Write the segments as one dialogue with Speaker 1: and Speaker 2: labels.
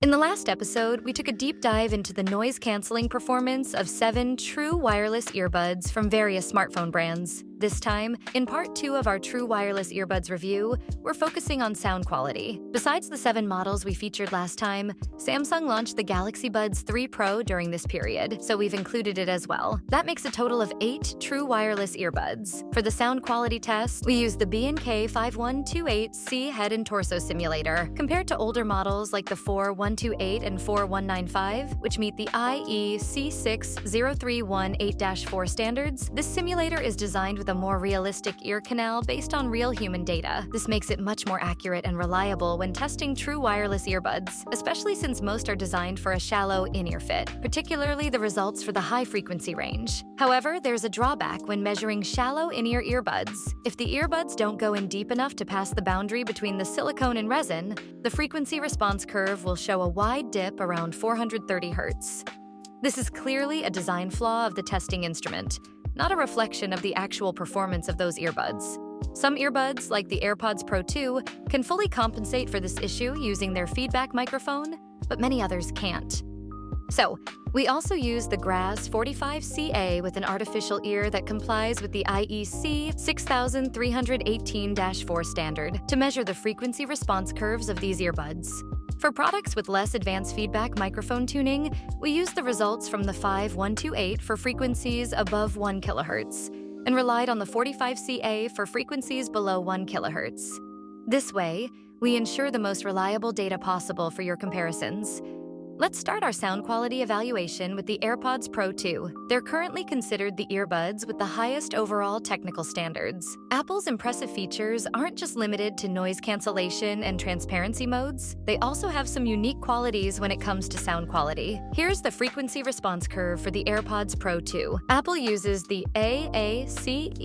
Speaker 1: In the last episode, we took a deep dive into the noise-canceling performance of 7 true wireless earbuds from various smartphone brands. This time, in part 2 of our true wireless earbuds review, we're focusing on sound quality. Besides the 7 models we featured last time, Samsung launched the Galaxy Buds 3 Pro during this period, so we've included it as well. That makes a total of 8 true wireless earbuds. For the sound quality test, we used the B&K 5128C head and torso simulator. Compared to older models like the 4128 and 4195, which meet the IEC 60318-4 standards, this simulator is designed with a more realistic ear canal based on real human data. This makes it much more accurate and reliable when testing true wireless earbuds, especially since most are designed for a shallow in-ear fit, particularly the results for the high-frequency range. However, there's a drawback when measuring shallow in-ear earbuds. If the earbuds don't go in deep enough to pass the boundary between the silicone and resin, the frequency response curve will show a wide dip around 430 Hz. This is clearly a design flaw of the testing instrument, not a reflection of the actual performance of those earbuds. Some earbuds, like the AirPods Pro 2, can fully compensate for this issue using their feedback microphone, but many others can't. So, we also use the GRAS 45CA with an artificial ear that complies with the IEC 6318-4 standard to measure the frequency response curves of these earbuds. For products with less advanced feedback microphone tuning, we use the results from the 5128 for frequencies above 1 kHz and relied on the 45CA for frequencies below 1 kHz. This way, we ensure the most reliable data possible for your comparisons. Let's start our sound quality evaluation with the AirPods Pro 2. They're currently considered the earbuds with the highest overall technical standards. Apple's impressive features aren't just limited to noise cancellation and transparency modes, they also have some unique qualities when it comes to sound quality. Here's the frequency response curve for the AirPods Pro 2. Apple uses the AACELD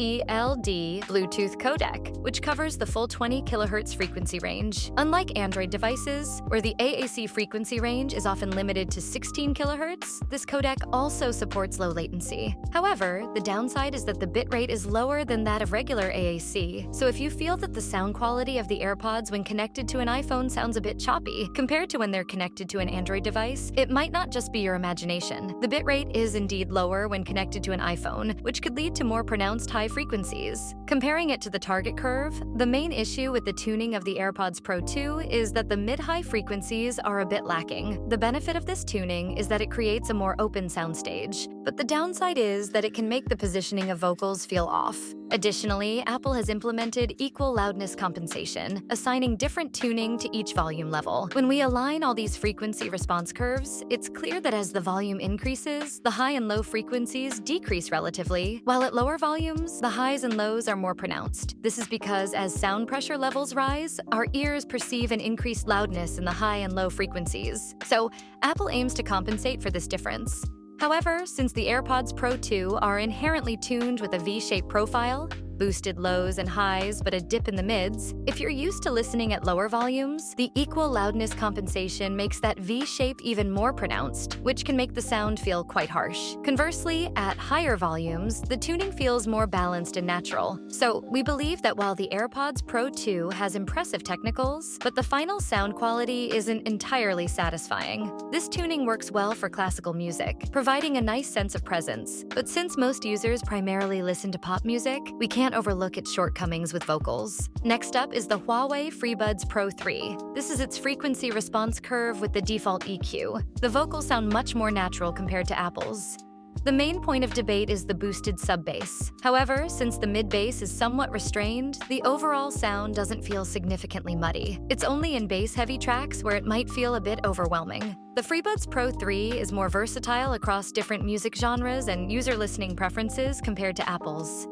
Speaker 1: Bluetooth codec, which covers the full 20 kHz frequency range. Unlike Android devices, where the AAC frequency range is often limited to 16 kHz, this codec also supports low latency. However, the downside is that the bitrate is lower than that of regular AAC, so if you feel that the sound quality of the AirPods when connected to an iPhone sounds a bit choppy compared to when they're connected to an Android device, it might not just be your imagination. The bitrate is indeed lower when connected to an iPhone, which could lead to more pronounced high frequencies. Comparing it to the target curve, the main issue with the tuning of the AirPods Pro 2 is that the mid-high frequencies are a bit lacking. The benefit of this tuning is that it creates a more open soundstage, but the downside is that it can make the positioning of vocals feel off. Additionally, Apple has implemented equal loudness compensation, assigning different tuning to each volume level. When we align all these frequency response curves, it's clear that as the volume increases, the high and low frequencies decrease relatively, while at lower volumes, the highs and lows are more pronounced. This is because as sound pressure levels rise, our ears perceive an increased loudness in the high and low frequencies. So, Apple aims to compensate for this difference. However, since the AirPods Pro 2 are inherently tuned with a V-shaped profile, boosted lows and highs but a dip in the mids, if you're used to listening at lower volumes, the equal loudness compensation makes that V shape even more pronounced, which can make the sound feel quite harsh. Conversely, at higher volumes, the tuning feels more balanced and natural. So, we believe that while the AirPods Pro 2 has impressive technicals, but the final sound quality isn't entirely satisfying. This tuning works well for classical music, providing a nice sense of presence. But since most users primarily listen to pop music, we can't overlook its shortcomings with vocals. Next up is the Huawei FreeBuds Pro 3. This is its frequency response curve with the default EQ. The vocals sound much more natural compared to Apple's. The main point of debate is the boosted sub-bass. However, since the mid-bass is somewhat restrained, the overall sound doesn't feel significantly muddy. It's only in bass-heavy tracks where it might feel a bit overwhelming. The FreeBuds Pro 3 is more versatile across different music genres and user listening preferences compared to Apple's.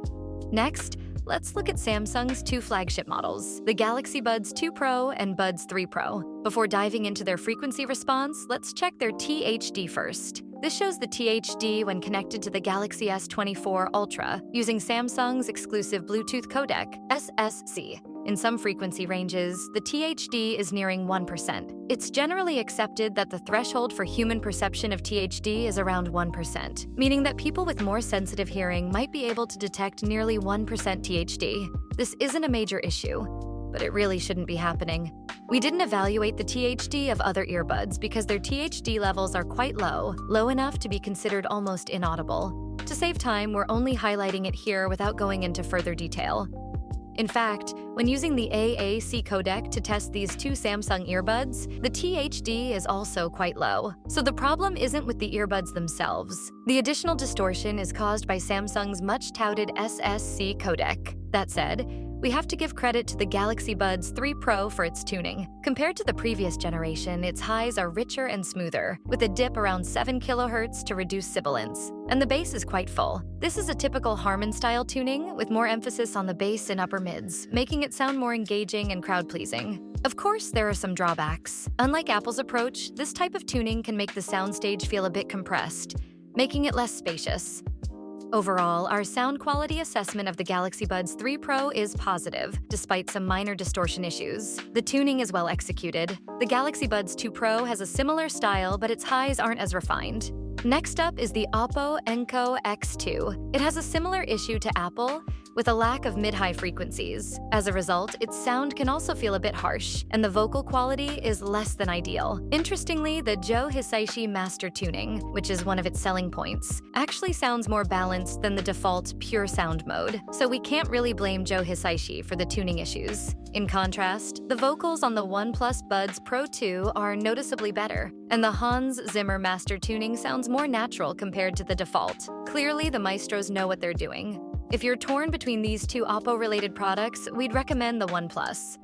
Speaker 1: Next, let's look at Samsung's 2 flagship models, the Galaxy Buds 2 Pro and Buds 3 Pro. Before diving into their frequency response, let's check their THD first. This shows the THD when connected to the Galaxy S24 Ultra using Samsung's exclusive Bluetooth codec, SSC. In some frequency ranges, the THD is nearing 1%. It's generally accepted that the threshold for human perception of THD is around 1%, meaning that people with more sensitive hearing might be able to detect nearly 1% THD. This isn't a major issue, but it really shouldn't be happening. We didn't evaluate the THD of other earbuds because their THD levels are quite low enough to be considered almost inaudible. To save time, we're only highlighting it here without going into further detail. In fact, when using the AAC codec to test these two Samsung earbuds, the THD is also quite low. So the problem isn't with the earbuds themselves. The additional distortion is caused by Samsung's much-touted SSC codec. That said, we have to give credit to the Galaxy Buds 3 Pro for its tuning. Compared to the previous generation, its highs are richer and smoother, with a dip around 7 kHz to reduce sibilance. And the bass is quite full. This is a typical Harman-style tuning, with more emphasis on the bass and upper mids, making it sound more engaging and crowd-pleasing. Of course, there are some drawbacks. Unlike Apple's approach, this type of tuning can make the soundstage feel a bit compressed, making it less spacious. Overall, our sound quality assessment of the Galaxy Buds 3 Pro is positive, despite some minor distortion issues. The tuning is well executed. The Galaxy Buds 2 Pro has a similar style, but its highs aren't as refined. Next up is the Oppo Enco X2. It has a similar issue to Apple, with a lack of mid-high frequencies. As a result, its sound can also feel a bit harsh, and the vocal quality is less than ideal. Interestingly, the Joe Hisaishi Master Tuning, which is one of its selling points, actually sounds more balanced than the default pure sound mode, so we can't really blame Joe Hisaishi for the tuning issues. In contrast, the vocals on the OnePlus Buds Pro 2 are noticeably better, and the Hans Zimmer Master Tuning sounds more natural compared to the default. Clearly, the maestros know what they're doing. If you're torn between these two Oppo-related products, we'd recommend the OnePlus.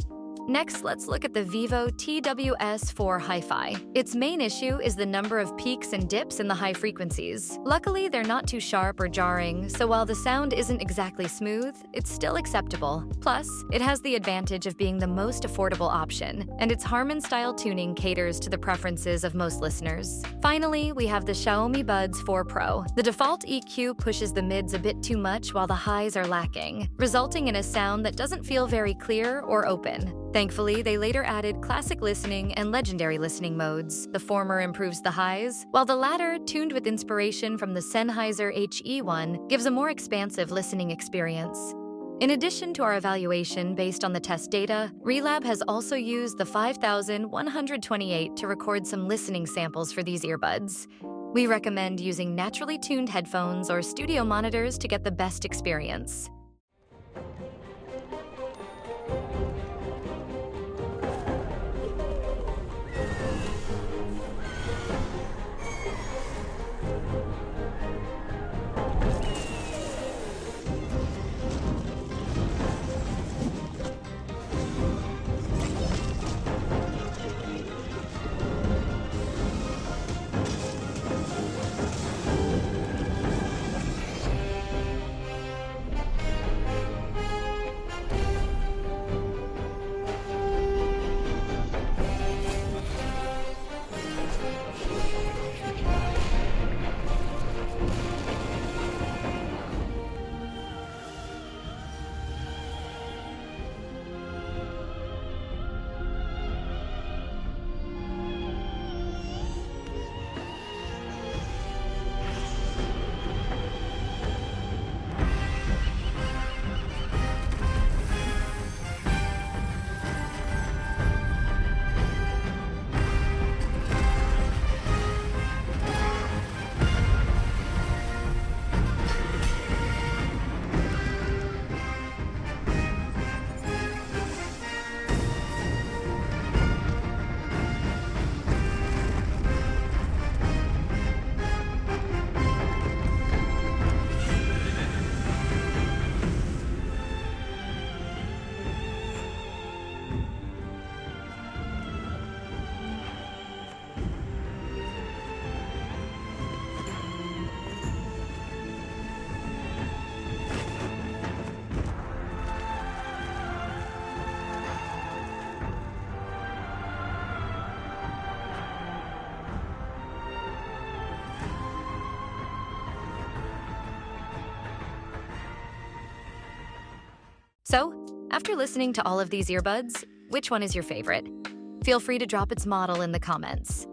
Speaker 1: Next, let's look at the Vivo TWS4 Hi-Fi. Its main issue is the number of peaks and dips in the high frequencies. Luckily, they're not too sharp or jarring, so while the sound isn't exactly smooth, it's still acceptable. Plus, it has the advantage of being the most affordable option, and its Harman-style tuning caters to the preferences of most listeners. Finally, we have the Xiaomi Buds 4 Pro. The default EQ pushes the mids a bit too much while the highs are lacking, resulting in a sound that doesn't feel very clear or open. Thankfully, they later added classic listening and legendary listening modes. The former improves the highs, while the latter, tuned with inspiration from the Sennheiser HE1, gives a more expansive listening experience. In addition to our evaluation based on the test data, ReaLab has also used the 5128 to record some listening samples for these earbuds. We recommend using naturally tuned headphones or studio monitors to get the best experience. So, after listening to all of these earbuds, which one is your favorite? Feel free to drop its model in the comments.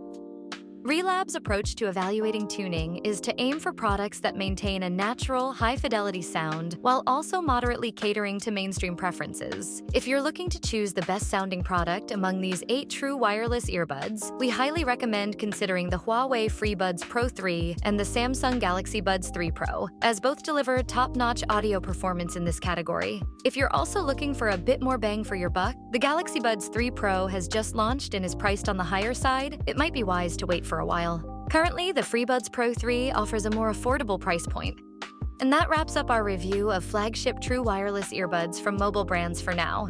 Speaker 1: ReaLab's approach to evaluating tuning is to aim for products that maintain a natural, high-fidelity sound while also moderately catering to mainstream preferences. If you're looking to choose the best-sounding product among these 8 true wireless earbuds, we highly recommend considering the Huawei FreeBuds Pro 3 and the Samsung Galaxy Buds 3 Pro, as both deliver top-notch audio performance in this category. If you're also looking for a bit more bang for your buck, the Galaxy Buds 3 Pro has just launched and is priced on the higher side. It might be wise to wait for a while. Currently, the FreeBuds Pro 3 offers a more affordable price point. And that wraps up our review of flagship true wireless earbuds from mobile brands for now.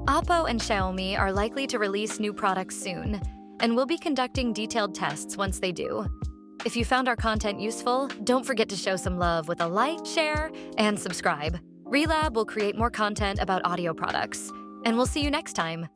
Speaker 1: Oppo and Xiaomi are likely to release new products soon, and we'll be conducting detailed tests once they do. If you found our content useful, don't forget to show some love with a like, share, and subscribe. ReaLab will create more content about audio products, and we'll see you next time.